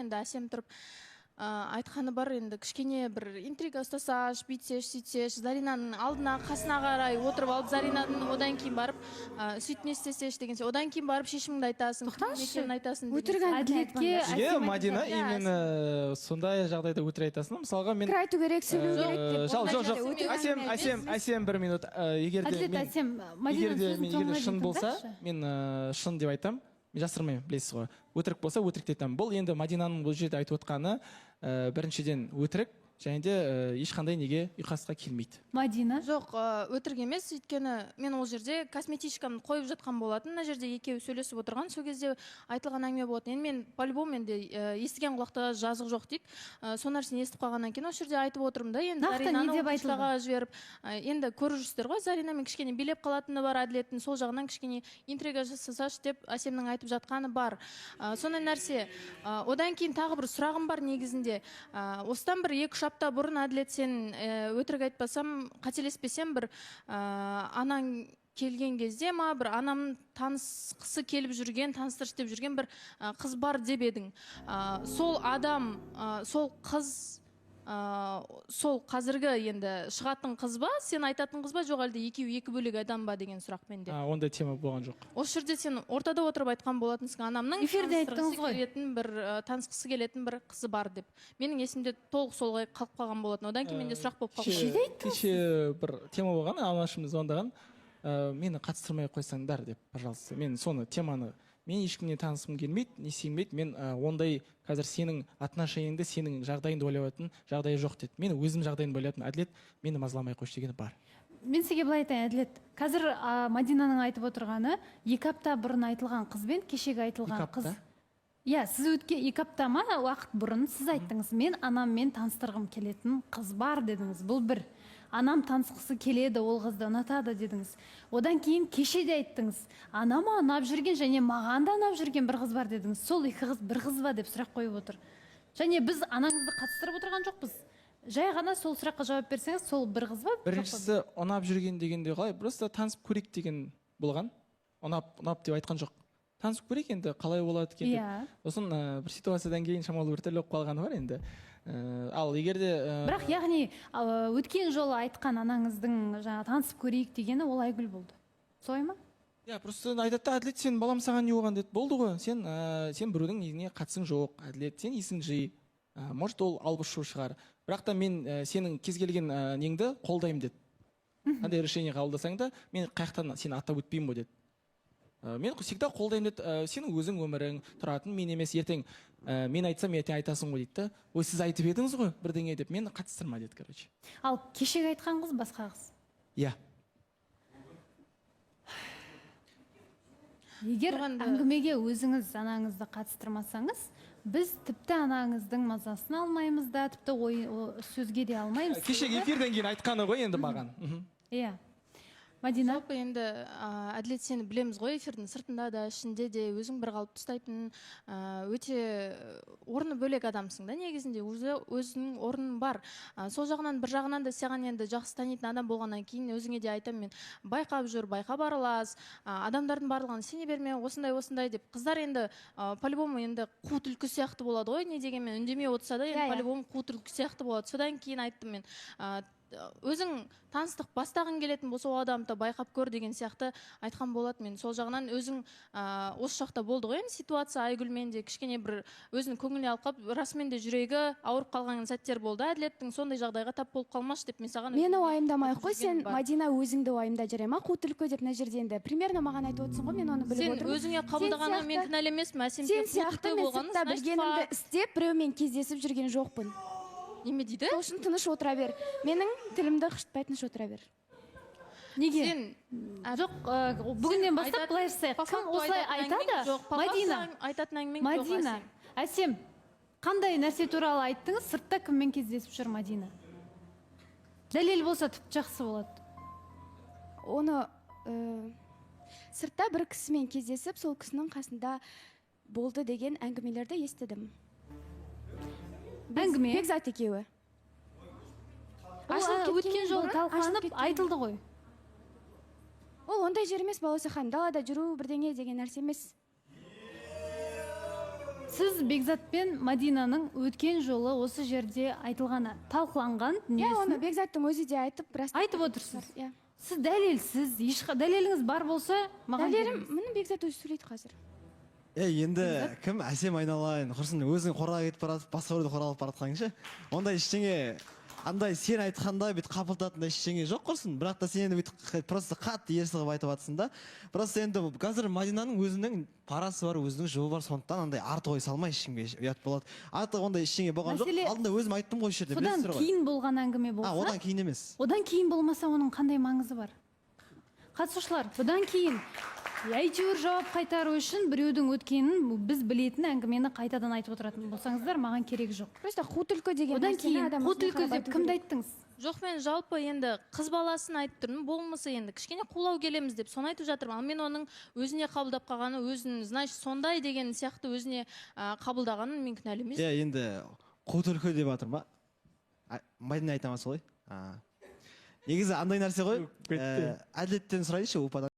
Енді әсем тұрып айтқаны бар, енді кішкене бір интрига ұстасаш, бүйтсеш, сөйтсеш, Заринаның алдына қасына қарай отырып алып, Заринаның одан кейін барып сөйтме істесеш деген се. Одан кейін барып шешіміңді айтасың, некемін айтасың. Өтірік әділетке Мадина именно сондай жағдайда өтірік айтасың. Мысалға мен айту керек, сөйлеу керек деп. Әсем бір минут. Егерде мен шын болса, мен шын деп айтам. Мен жасырмаймын, білесіз ғой. Өтірік болса, өтірік деп айтамын. Бұл енді Мадинаның бұл жерде айтып отқаны біріншіден өтірік, және де ешқандай неге ұйқасқа келмейді. Мадина? Жоқ, өтірік емес, өйткені мен ол жерде косметичкамды қойып жатқан болатын. Мына жерде екеуі сөйлесіп отырған, сол кезде айтылған әңгіме болатын. Енді мен по-любому енді естіген құлақта жазық жоқ дейді. Сол нәрсені естіп қалғаннан кейін осы жерде айтып отырмын да. Енді Заринаны ұштаға жіберіп, енді көріп жүрсіздер ғой, Заринамен кішкене билеп қалатыны бар, әділеттің сол жағынан кішкене интрига жасасаш деп Әсемнің айтып жатқаны бар. Сондай нәрсе. Одан кейін тағы бір сұрағым бар негізінде. Осыдан бір 2-3 апта бұрын әділет сен өтірік айтпасам, қателеспесем бір анаң келген кезде ма, бір анамның танысқысы келіп жүрген, таныстырыш деп жүрген бір қыз бар деп едің. Сол адам, сол қыз, сол қазіргі енді шығатын қыз ба, сен айтатын қыз ба, жоқ әлде екеуі екі бөлек адам ба деген сұрақ менде. Ондай тема болған жоқ. Осы жерде сен ортада отырып айтқан болатынсың, анамның танысқысы келетін бір қызы бар деп. Менің есімде толық солғай қалып қалған болатын. Одан кейін менде сұрақ болып қалды. Кеше бір тема болған, анашым звондаған, мені қатыстырмай қойсаңдар деп, пожалуйста. Мен соны теманы мен ешкімнен танысым келмейді, не істемейді. Мен ондай қазір сенің отношениеңді, сенің жағдайыңды ойлайтын жағдайы жоқ деді. Мен өзім жағдайымды ойлайтын, әділет мені мазаламай қойшы дегені бар. Мен сізге былай айтайын, әділет. Қазір Мадинаның айтып отырғаны 2 апта бұрын айтылған қызбен кешегі айтылған қыз. Иә, сіз 2 апта ма уақыт бұрын сіз айттыңыз, мен анаммен таныстырғым келетін қыз бар дедіңіз. Бұл бір. Анам танысқысы келеді, ол қызды ұнатады дедіңіз. Одан кейін кеше де айттыңыз. Анама ұнап жүрген және маған да ұнап жүрген бір қыз бар дедіңіз. Сол 2 қыз бір қыз ба деп сұрақ қойып отыр. Және біз анаңызды қатыстырып отырған жоқпыз. Жай ғана сол сұраққа жауап берсеңіз, сол бір қыз ба? Біріншісі ұнап жүрген дегенде қалай? Просто танысып көрейік деген болған. Ұнап деп айтқан жоқ. Танысып көрейік енді қалай болады екен деп. Сосын бір ситуациядан кейін шамалы бір түрлі болып қалғаны бар енді. Ал егерде бірақ яғни өткен жолы айтқан анаңыздың жаңа танысып көрейік дегені ол Айгүл болды. Солай ма? Иә, просто айтады да, әділет сен балам саған не болған деді. Болды ғой, сен біреудің негіне қатысың жоқ. Әділет сен есің жи. Может ол албышу шығар. Бірақ та мен сенің кез келген неңді қолдаймын деді. Қандай решение қабылдасаң да, мен қаяқтан сені аттап өтпеймін ғой деді. Мен всегда қолдаймын деді. Сенің өзің өмірің тұратын, мен емес, ертең мен айтсам, ертең айтасың ғой дейді. Ой, сіз айтып едіңіз ғой бірдеңе деп, мені қатыстырма деді, короче. Ал кешегі айтқан қыз басқа қыз? Иә. Егер әңгімеге өзіңіз анаңызды қатыстырмасаңыз, біз тіпті анаңыздың мазасын алмаймыз да, тіпті сөзге де алмаймыз. Кешегі эфирден кейін айтқаны ғой енді маған. Иә. Мадина? Жалпы енді әділет сені білеміз ғой, эфирдің сыртында да, ішінде де өзің бір қалыпты ұстайтын, өте орны бөлек адамсың да, негізінде өзінің орның бар. Сол жағынан бір жағынан да саған енді жақсы танитын адам болғаннан кейін өзіңе де айтам, мен байқап жүр, байқап аралас, адамдардың барлығын сене берме, осындай деп. Қыздар енді по-любому енді қу түлкі сияқты болады ғой, не дегенмен үндемей отырса да, енді по-любому қу түлкі сияқты болады. Содан кейін айттым мен, өзің таныстық бастағың келетін болса, ол адамды байқап көр деген сияқты айтқан болатын. Мен сол жағынан өзің осы шақта болды ғой, ситуация Айгүлмен де кішкене бір өзінің көңіліне алып қалып, расымен де жүрегі ауырып қалған сәттер болды. Әділеттің сондай жағдайға тап болып қалмашы деп мен саған. Мені уайымдамайық қой, сен Мадина өзіңді уайымда жүре ма? Қу түлкі деп мына жерде енді примерно маған айтып отырсың ғой, мен оны біліп отырмын. Сен өзіңе қабылдағаннан мен кінәлі емеспін, Әсем сен сияқты мен сыртта білгенімді істеп, біреумен кездесіп жүрген жоқпын. Неме дейді? Сол үшін тыныш отыра бер. Менің тілімді қышытпай тыныш отыра бер. Неге? Жоқ, бүгіннен бастап былай жасайық. Кім осылай айтады? Мадина, Әсем, қандай нәрсе туралы айттыңыз? Сыртта кіммен кездесіп жүр Мадина? Дәлел болса тіпті жақсы болады. Оны сыртта бір кісімен кездесіп, сол кісінің қасында болды деген әңгімелерді естідім. Әңгіме? Бекзат екеуі. Өткен жолы талқыланып айтылды ғой. Ол ондай жер емес, баласы ханым, далада жүру бірдеңе деген нәрсе емес. сіз Бекзат пен Мадинаның өткен жолы осы жерде айтылғаны талқыланған Иә, оны дүниесін Бекзаттың өзі де айтып отырсыз. Иә. Сіз дәлелсіз, дәлеліңіз бар болса, маған Дәлелім, міне Бекзат өзі сөйлейді қазір. Енді кім әсем айналайын, құрсын өзің қораға кетіп баратып, басқа біреуді қораға алып баратқаның ше. Ондай ештеңе, андай сен айтқанда бүйтіп қапылтатындай ештеңе жоқ құрсын. Бірақ та сен енді бүйтіп просто қатты ерсі қылып айтып жатсың да. Просто енді қазір Мадинаның өзінің парасы бар, өзінің жолы бар, сондықтан андай арты ой салмай ешкімге ұят болады. Артық ондай ештеңе болған жоқ. Алдында өзім айттым ғой жерде. Содан кейін болған әңгіме болса. Одан кейін емес. Одан кейін болмаса оның қандай маңызы бар? Қатысушылар, бұдан кейін әйтеуір жауап қайтару үшін біреудің өткенін біз білетін әңгімені қайтадан айтып отыратын болсаңыздар, маған керек жоқ. Просто қу түлкі деген Одан кейін қу түлкі деп кімді айттыңыз? Жоқ, мен жалпы енді қыз баласын айтып тұрмын, болмаса енді кішкене қулау келеміз деп соны айтып жатырмын. Ал мен оның өзіне қабылдап қалғаны, өзін, значит, сондай деген сияқты өзіне қабылдағанын мен кінәлі емеспін. Иә, енді қу түлкі деп жатыр ма? Мадина айта ма солай? Негізі андай нәрсе ғой. Әділеттен сұрайыншы ұлпадан.